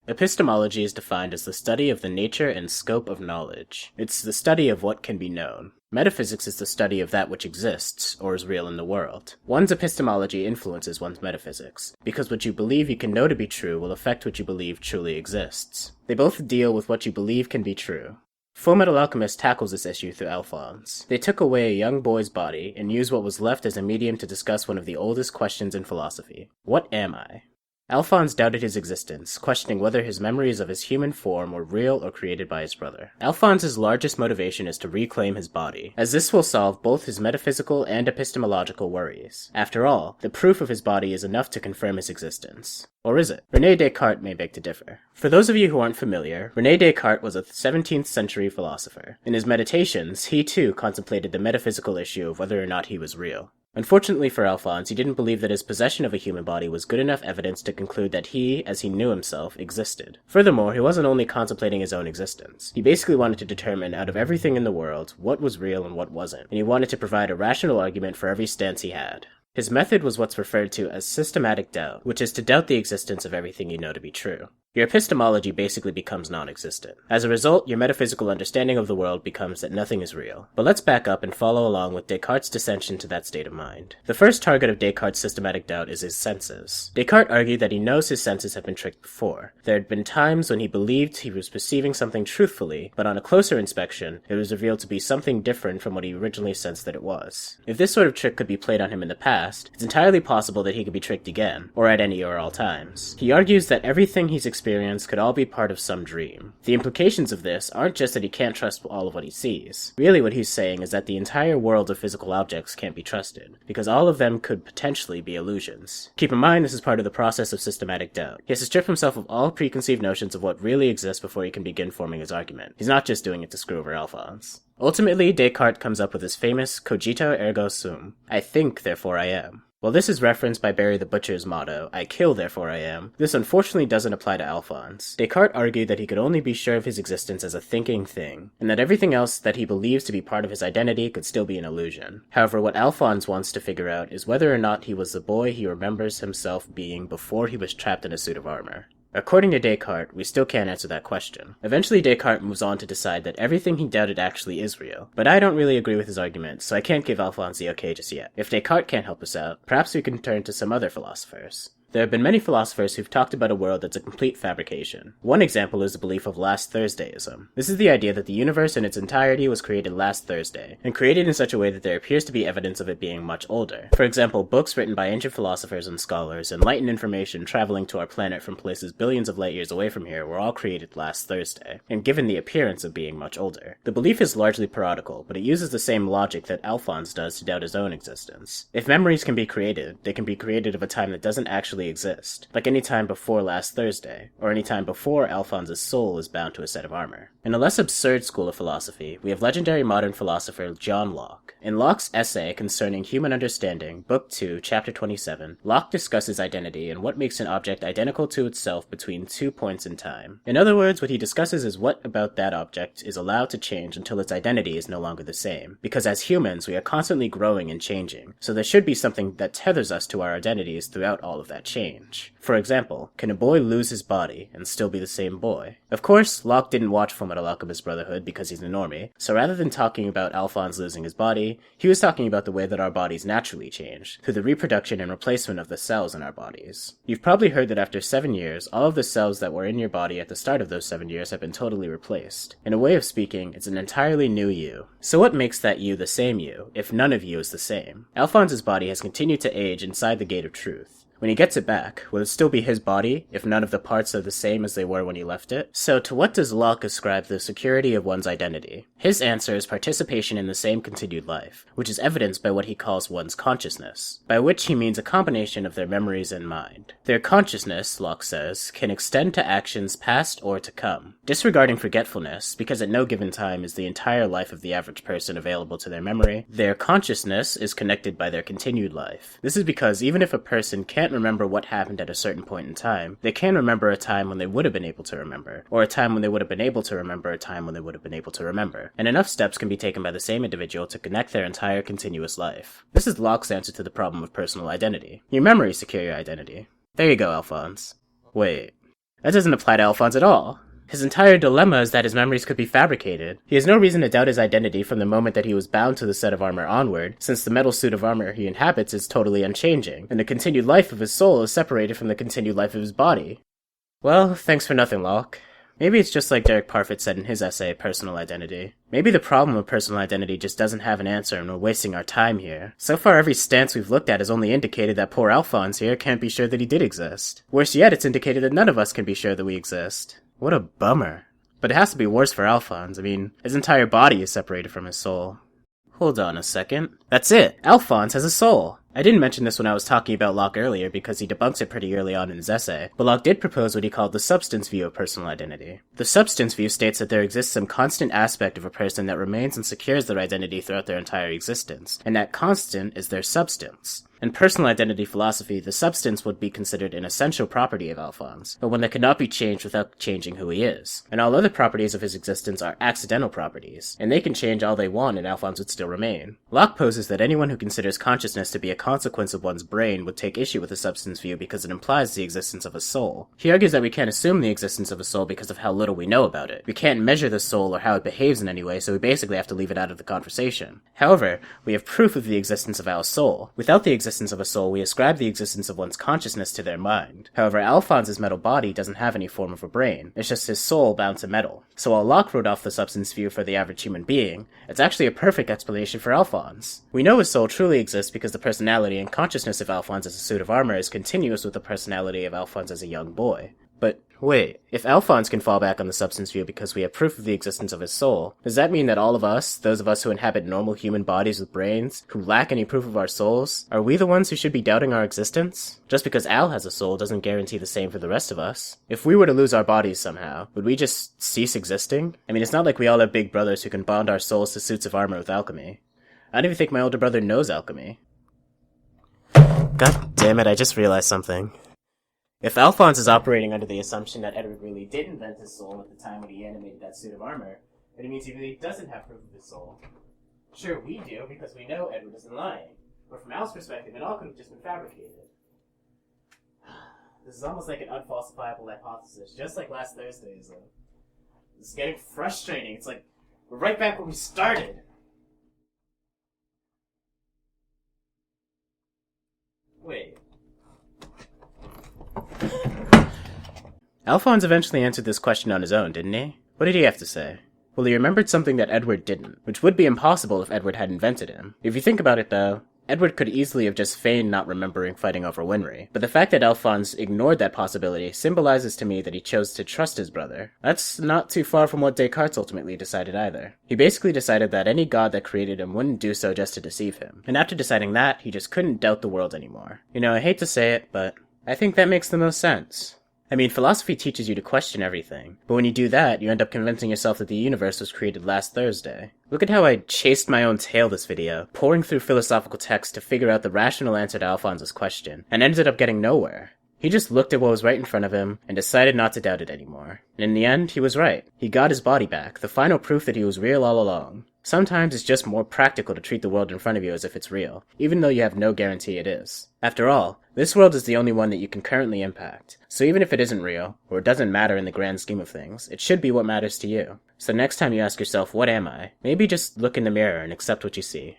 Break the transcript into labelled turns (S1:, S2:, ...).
S1: Epistemology is defined as the study of the nature and scope of knowledge. It's the study of what can be known. Metaphysics is the study of that which exists, or is real in the world. One's epistemology influences one's metaphysics, because what you believe you can know to be true will affect what you believe truly exists. They both deal with what you believe can be true. Fullmetal Alchemist tackles this issue through Alphonse. They took away a young boy's body and used what was left as a medium to discuss one of the oldest questions in philosophy. What am I? Alphonse doubted his existence, questioning whether his memories of his human form were real or created by his brother. Alphonse's largest motivation is to reclaim his body, as this will solve both his metaphysical and epistemological worries. After all, the proof of his body is enough to confirm his existence. Or is it? René Descartes may beg to differ. For those of you who aren't familiar, René Descartes was a 17th century philosopher. In his meditations, he too contemplated the metaphysical issue of whether or not he was real. Unfortunately for Alphonse, he didn't believe that his possession of a human body was good enough evidence to conclude that he, as he knew himself, existed. Furthermore, he wasn't only contemplating his own existence. He basically wanted to determine, out of everything in the world, what was real and what wasn't, and he wanted to provide a rational argument for every stance he had. His method was what's referred to as systematic doubt, which is to doubt the existence of everything you know to be true. Your epistemology basically becomes non-existent. As a result, your metaphysical understanding of the world becomes that nothing is real. But let's back up and follow along with Descartes' descension to that state of mind. The first target of Descartes' systematic doubt is his senses. Descartes argued that he knows his senses have been tricked before. There had been times when he believed he was perceiving something truthfully, but on a closer inspection, it was revealed to be something different from what he originally sensed that it was. If this sort of trick could be played on him in the past, it's entirely possible that he could be tricked again, or at any or all times. He argues that everything he's experienced could all be part of some dream. The implications of this aren't just that he can't trust all of what he sees. Really what he's saying is that the entire world of physical objects can't be trusted, because all of them could potentially be illusions. Keep in mind this is part of the process of systematic doubt. He has to strip himself of all preconceived notions of what really exists before he can begin forming his argument. He's not just doing it to screw over Alphonse. Ultimately, Descartes comes up with his famous cogito ergo sum, I think, therefore I am. While this is referenced by Barry the Butcher's motto, I kill, therefore I am, this unfortunately doesn't apply to Alphonse. Descartes argued that he could only be sure of his existence as a thinking thing, and that everything else that he believes to be part of his identity could still be an illusion. However, what Alphonse wants to figure out is whether or not he was the boy he remembers himself being before he was trapped in a suit of armor. According to Descartes, we still can't answer that question. Eventually Descartes moves on to decide that everything he doubted actually is real, but I don't really agree with his argument, so I can't give Alphonse the okay just yet. If Descartes can't help us out, perhaps we can turn to some other philosophers. There have been many philosophers who've talked about a world that's a complete fabrication. One example is the belief of last Thursday ISM. This is the idea that the universe in its entirety was created last Thursday, and created in such a way that there appears to be evidence of it being much older. For example, books written by ancient philosophers and scholars, enlightened information traveling to our planet from places billions of light years away from here were all created last Thursday, and given the appearance of being much older. The belief is largely parodical, but it uses the same logic that Alphonse does to doubt his own existence. If memories can be created, they can be created of a time that doesn't actually exist, like any time before last Thursday, or any time before Alphonse's soul is bound to a set of armor. In a less absurd school of philosophy, we have legendary modern philosopher John Locke. In Locke's essay concerning human understanding, Book 2, Chapter 27, Locke discusses identity and what makes an object identical to itself between 2 points in time. In other words, what he discusses is what about that object is allowed to change until its identity is no longer the same. Because as humans, we are constantly growing and changing, so there should be something that tethers us to our identities throughout all of that change. For example, can a boy lose his body and still be the same boy? Of course, Locke didn't watch Fullmetal Alchemist Brotherhood because he's a normie, so rather than talking about Alphonse losing his body, he was talking about the way that our bodies naturally change, through the reproduction and replacement of the cells in our bodies. You've probably heard that after 7 years, all of the cells that were in your body at the start of those 7 years have been totally replaced. In a way of speaking, it's an entirely new you. So what makes that you the same you, if none of you is the same? Alphonse's body has continued to age inside the gate of truth. When he gets it back, will it still be his body, if none of the parts are the same as they were when he left it? So to what does Locke ascribe the security of one's identity? His answer is participation in the same continued life, which is evidenced by what he calls one's consciousness, by which he means a combination of their memories and mind. Their consciousness, Locke says, can extend to actions past or to come. Disregarding forgetfulness, because at no given time is the entire life of the average person available to their memory, their consciousness is connected by their continued life. This is because even if a person can't remember what happened at a certain point in time, they can remember a time when they would have been able to remember, or a time when they would have been able to remember a time when they would have been able to remember, and enough steps can be taken by the same individual to connect their entire continuous life. This is Locke's answer to the problem of personal identity. Your memories secure your identity. There you go, Alphonse. Wait. That doesn't apply to Alphonse at all. His entire dilemma is that his memories could be fabricated. He has no reason to doubt his identity from the moment that he was bound to the set of armor onward, since the metal suit of armor he inhabits is totally unchanging, and the continued life of his soul is separated from the continued life of his body. Well, thanks for nothing, Locke. Maybe it's just like Derek Parfit said in his essay, Personal Identity. Maybe the problem with personal identity just doesn't have an answer and we're wasting our time here. So far, every stance we've looked at has only indicated that poor Alphonse here can't be sure that he did exist. Worse yet, it's indicated that none of us can be sure that we exist. What a bummer. But it has to be worse for Alphonse. I mean, his entire body is separated from his soul. Hold on a second. That's it! Alphonse has a soul! I didn't mention this when I was talking about Locke earlier because he debunks it pretty early on in his essay, but Locke did propose what he called the substance view of personal identity. The substance view states that there exists some constant aspect of a person that remains and secures their identity throughout their entire existence, and that constant is their substance. In personal identity philosophy, the substance would be considered an essential property of Alphonse, but one that cannot be changed without changing who he is. And all other properties of his existence are accidental properties, and they can change all they want and Alphonse would still remain. Locke poses that anyone who considers consciousness to be a consequence of one's brain would take issue with the substance view because it implies the existence of a soul. He argues that we can't assume the existence of a soul because of how little we know about it. We can't measure the soul or how it behaves in any way, so we basically have to leave it out of the conversation. However, we have proof of the existence of our soul. Without the existence of a soul, we ascribe the existence of one's consciousness to their mind. However, Alphonse's metal body doesn't have any form of a brain. It's just his soul bound to metal. So while Locke wrote off the substance view for the average human being, it's actually a perfect explanation for Alphonse. We know his soul truly exists because the personality and consciousness of Alphonse as a suit of armor is continuous with the personality of Alphonse as a young boy. But wait, if Alphonse can fall back on the substance view because we have proof of the existence of his soul, does that mean that all of us, those of us who inhabit normal human bodies with brains, who lack any proof of our souls, are we the ones who should be doubting our existence? Just because Al has a soul doesn't guarantee the same for the rest of us. If we were to lose our bodies somehow, would we just cease existing? I mean, it's not like we all have big brothers who can bond our souls to suits of armor with alchemy. I don't even think my older brother knows alchemy. God damn it, I just realized something. If Alphonse is operating under the assumption that Edward really did invent his soul at the time when he animated that suit of armor, then it means he really doesn't have proof of his soul. Sure, we do, because we know Edward isn't lying. But from Al's perspective, it all could have just been fabricated. This is almost like an unfalsifiable hypothesis, just like last Thursday ISM. This is getting frustrating. It's like, we're right back where we started. Wait. Alphonse eventually answered this question on his own, didn't he? What did he have to say? Well, he remembered something that Edward didn't, which would be impossible if Edward had invented him. If you think about it, though, Edward could easily have just feigned not remembering fighting over Winry. But the fact that Alphonse ignored that possibility symbolizes to me that he chose to trust his brother. That's not too far from what Descartes ultimately decided either. He basically decided that any god that created him wouldn't do so just to deceive him. And after deciding that, he just couldn't doubt the world anymore. You know, I hate to say it, but I think that makes the most sense. I mean, philosophy teaches you to question everything, but when you do that, you end up convincing yourself that the universe was created last Thursday. Look at how I chased my own tail this video, pouring through philosophical texts to figure out the rational answer to Alphonse's question, and ended up getting nowhere. He just looked at what was right in front of him, and decided not to doubt it anymore. And in the end, he was right. He got his body back, the final proof that he was real all along. Sometimes it's just more practical to treat the world in front of you as if it's real, even though you have no guarantee it is. After all, this world is the only one that you can currently impact, so even if it isn't real, or it doesn't matter in the grand scheme of things, it should be what matters to you. So next time you ask yourself, what am I? Maybe just look in the mirror and accept what you see.